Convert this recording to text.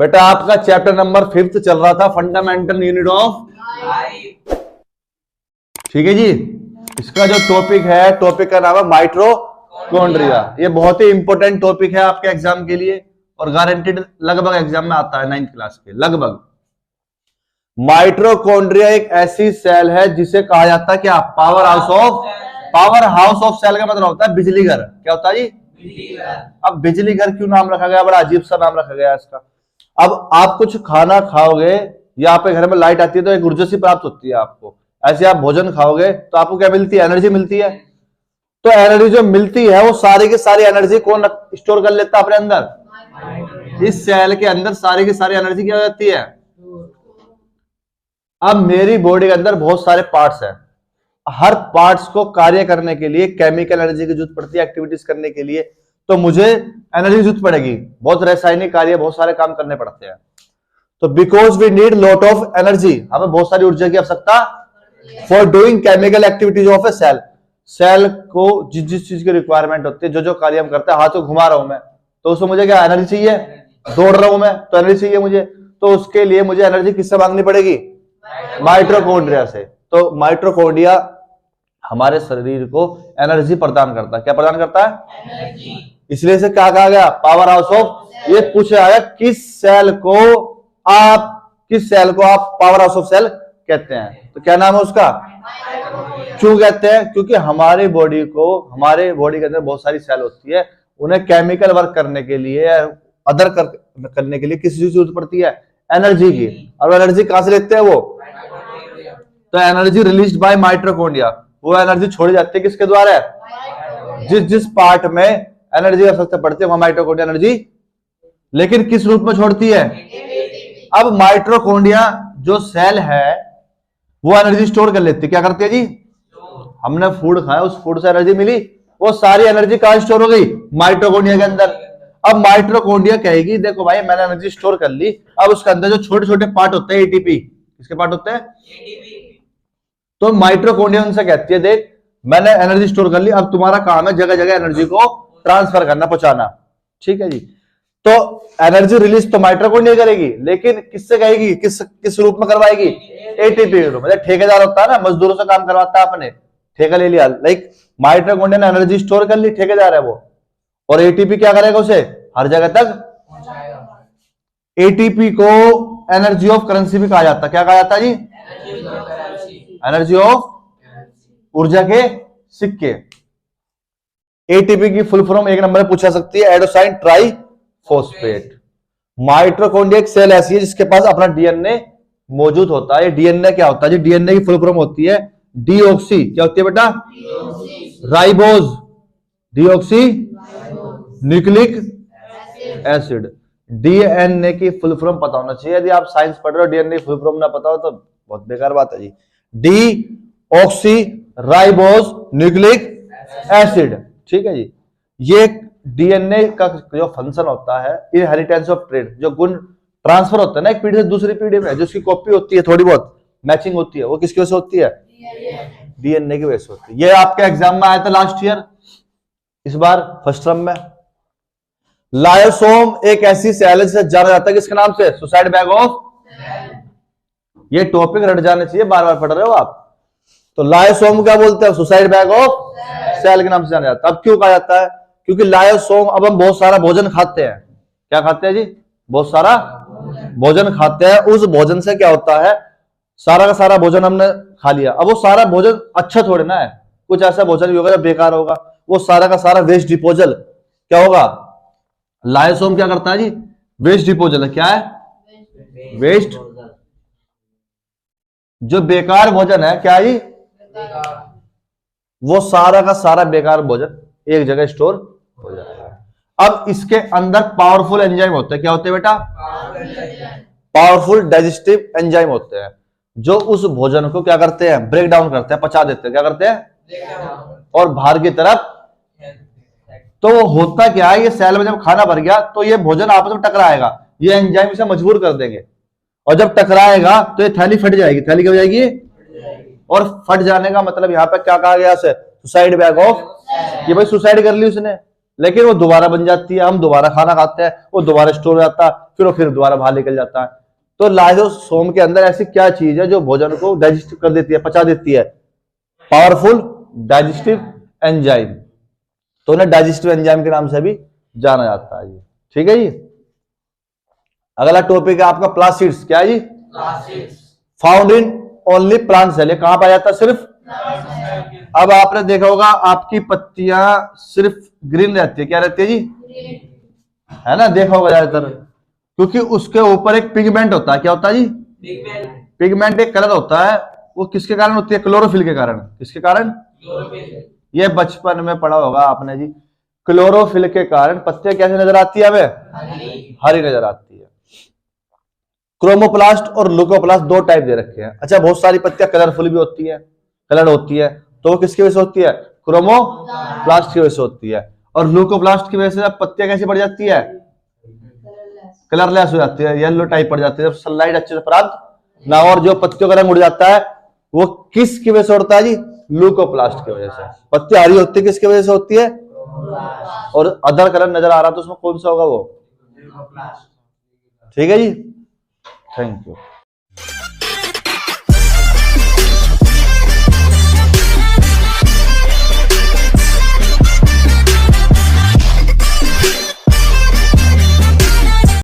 बेटा आपका chapter number 5 चल रहा था, फंडामेंटल यूनिट ऑफ लाइफ। ठीक है जी। इसका जो टॉपिक है, टॉपिक का नाम है माइटोकॉन्ड्रिया। ये बहुत ही इंपॉर्टेंट टॉपिक है आपके एग्जाम के लिए और गारंटेड लगभग एग्जाम में आता है 9th क्लास के लगभग। माइटोकॉन्ड्रिया एक ऐसी सेल है जिसे कहा जाता है क्या, पावर हाउस ऑफ सेल का मतलब होता है बिजली घर। क्या होता है जी? बिजली घर। अब बिजली घर क्यों नाम रखा गया? बड़ा अजीब सा नाम रखा गया इसका। अब आप कुछ खाना खाओगे या आपके घर में लाइट आती है तो एक ऊर्जा सी प्राप्त होती है आपको। ऐसे आप भोजन खाओगे तो आपको क्या मिलती है? एनर्जी मिलती है। तो एनर्जी जो मिलती है वो सारी की सारी एनर्जी कौन स्टोर कर लेता है अपने अंदर? इस सेल के अंदर सारी की सारी एनर्जी क्या हो जाती है? अब मेरी बॉडी के अंदर बहुत सारे पार्ट्स हैं। हर पार्ट्स को कार्य करने के लिए केमिकल एनर्जी की जरूरत पड़ती है, एक्टिविटीज करने के लिए। तो मुझे एनर्जी की जरूरत पड़ेगी, बहुत रासायनिक कार्य, बहुत सारे काम करने पड़ते हैं। तो because we need lot of energy, हमें बहुत सारी ऊर्जा की आवश्यकता for doing chemical activities of a cell. Cell को जिस जिस चीज की रिक्वायरमेंट होती है, जो जो कार्य हम करते हैं, हाथ को घुमा रहा हूं मैं तो उसमें मुझे क्या एनर्जी चाहिए? दौड़ रहा हूं मैं तो एनर्जी चाहिए मुझे। तो उसके लिए मुझे एनर्जी किससे मांगनी पड़ेगी? माइटोकॉन्ड्रिया से। तो माइटोकॉन्ड्रिया हमारे शरीर को एनर्जी प्रदान करता है। क्या प्रदान करता है? एनर्जी। इसलिए से क्या कहा गया? Power house of. ये पूछा गया किस सेल को आप पावर हाउस ऑफ सेल कहते हैं? तो क्या नाम है उसका? क्यों कहते हैं? क्योंकि हमारे बॉडी के अंदर बहुत सारी सेल होती है, उन्हें केमिकल वर्क करने के लिए, अदर करने के लिए किसी चीज की जरूरत पड़ती है? एनर्जी की। और एनर्जी कहां से लेते हैं वो? तो एनर्जी रिलीज्ड बाय माइटोकॉन्ड्रिया। वो एनर्जी छोड़ी जाती है किसके द्वारा? जिस जिस पार्ट में एनर्जी की आवश्यकता पड़ती है वहां माइटोकॉन्ड्रिया एनर्जी, लेकिन किस रूप में छोड़ती है? अब माइटोकॉन्ड्रिया जो सेल है वो एनर्जी स्टोर कर लेती है। क्या करती है जी? हमने फूड खाया, उस फूड से एनर्जी मिली, वो सारी एनर्जी कहां स्टोर हो गई? माइटोकॉन्ड्रिया के अंदर। अब माइटोकॉन्ड्रिया कहेगी देखो भाई मैंने एनर्जी स्टोर कर ली, अब उसके अंदर जो छोटे छोटे पार्ट होते हैं एटीपी, किसके पार्ट होते हैं? तो माइटोकॉन्ड्रिया उनसे कहती है देख मैंने एनर्जी स्टोर कर ली, अब तुम्हारा काम है जगह जगह एनर्जी को ट्रांसफर करना, पहुंचाना। ठीक है जी। तो एनर्जी रिलीज तो माइटोकॉन्ड्रिया करेगी, लेकिन किससे कहेगी? किस रूप में करवाएगी? एटीपी के रूप में। ठेकेदार होता है ना, मजदूरों से काम करवाता है, अपने ठेका ले लिया। लाइक माइटोकॉन्ड्रिया ने एनर्जी स्टोर कर ली, ठेकेदार है वो, और एटीपी क्या करेगा? उसे हर जगह तक पहुंचाएगा। एटीपी को एनर्जी ऑफ करेंसी भी कहा जाता है। क्या कहा जाता है जी? एनर्जी ऑफ ऊर्जा के सिक्के। एटीपी की फुल फॉर्म एक नंबर में पूछा सकती है, एडेनोसाइन ट्राइफॉस्फेट। माइटोकॉन्ड्रिया एक सेल ऐसी है जिसके पास अपना डीएनए मौजूद होता है। डीएनए क्या होता है जी? डीएनए की फुल फॉर्म होती है डीऑक्सी। क्या होती है बेटा? Ribose, deoxy nucleic acid. DNA की फुल फॉर्म पता होना चाहिए। यदि आप साइंस पढ़ रहे हो डीएनए की फुल फॉर्म ना पता हो तो बहुत बेकार बात है जी। Deoxyribose nucleic acid. ठीक है जी। ये डीएनए का जो फंक्शन होता है, इनहेरिटेंस ऑफ ट्रेड, जो गुण ट्रांसफर होता है ना एक पीढ़ी से दूसरी पीढ़ी में, जो उसकी कॉपी होती है, थोड़ी बहुत मैचिंग होती है, वो किसकी वजह से होती है? डीएनए की वजह से होती है। ये आपके एग्जाम में आया था लास्ट ईयर, इस बार फर्स्ट टर्म में। लायोसोम एक ऐसी सेल है जिसे जाना जाता है किसके नाम से? Suicide bag of. ये टॉपिक रट जाने चाहिए, बार बार पढ़ रहे हो आप। तो लायोसोम क्या बोलते हैं? सुसाइड बैग ऑफ सेल के नाम से जाना जाता है। अब क्यों कहा जाता है? क्योंकि लायोसोम, अब हम बहुत सारा भोजन खाते हैं। क्या खाते हैं जी? बहुत सारा भोजन खाते हैं। उस भोजन से क्या होता है? सारा का सारा भोजन हमने खा लिया, अब वो सारा भोजन अच्छा थोड़े ना है, कुछ ऐसा भोजन भी होगा जो बेकार होगा, वो सारा का सारा वेस्ट डिपोजल क्या होगा? लायोसोम क्या करता है जी? वेस्ट डिपोजल है। क्या है? वेस्ट। जो बेकार भोजन है क्या है जी? वो सारा का सारा बेकार भोजन एक जगह स्टोर हो जाता है। अब इसके अंदर पावरफुल एंजाइम होते हैं। क्या होते हैं बेटा? पावरफुल डाइजेस्टिव एंजाइम होते हैं, जो उस भोजन को क्या करते हैं? ब्रेक डाउन करते हैं, पचा देते हैं। क्या करते हैं? और बाहर की तरफ। तो वो होता क्या है? ये सेल में जब खाना भर गया तो ये भोजन आपस में टकराएगा, ये एंजाइम इसे मजबूर कर देंगे, और जब टकराएगा तो ये थैली फट जाएगी। थैली क्या हो जाएगी? और फट जाने का मतलब यहाँ पे क्या कहा गया? Suicide bag of. ये भाई सुसाइड कर ली उसने, लेकिन वो दोबारा बन जाती है, हम दोबारा खाना खाते हैं, वो दोबारा स्टोर हो जाता है, फिर दोबारा बाहर निकल जाता है। तो लाइसोसोम के अंदर ऐसी क्या चीज है जो भोजन को डाइजेस्ट कर देती है, पचा देती है? Powerful digestive enzyme. तो उन्हें डाइजेस्टिव एंजाइम के नाम से भी जाना जाता है जी। ठीक है जी। अगला टॉपिक है आपका प्लासिड्स। क्या है जी? Found in only plant cell. ये कहां पाया जाता है? सिर्फ। अब आपने देखा होगा आपकी पत्तियां सिर्फ ग्रीन रहती है। क्या रहती है जी? है ना, देखा होगा ज्यादातर, क्योंकि उसके ऊपर एक पिगमेंट होता है। क्या होता है जी? पिगमेंट एक कलर होता है। वो किसके कारण होती है? क्लोरोफिल के कारण। किसके कारण? ये बचपन में पढ़ा होगा आपने जी। क्लोरोफिल के कारण पत्तियां कैसे नजर आती है? हमें हरी नजर आती है। क्रोमोप्लास्ट और लुकोप्लास्ट दो टाइप दे रखे हैं। अच्छा, बहुत सारी पत्तियां कलरफुल भी होती है, कलर होती है, तो वो किसकी वजह से होती है? क्रोमोप्लास्ट की वजह से होती है। और लुकोप्लास्ट की वजह से पत्तियां कैसी पड़ जाती है? कलरलेस हो जाती है, येलो टाइप पड़ जाती है, जब सनलाइट अच्छे से प्राप्त ना। और जो पत्तियों का रंग उड़ जाता है वो किसकी वजह से उड़ता है जी? लुकोप्लास्ट की वजह से। पत्ती हरी होती है किसकी वजह से होती है? और अदर कलर नजर आ रहा तो उसमें कौन सा होगा? वो। ठीक है जी, थैंक यू।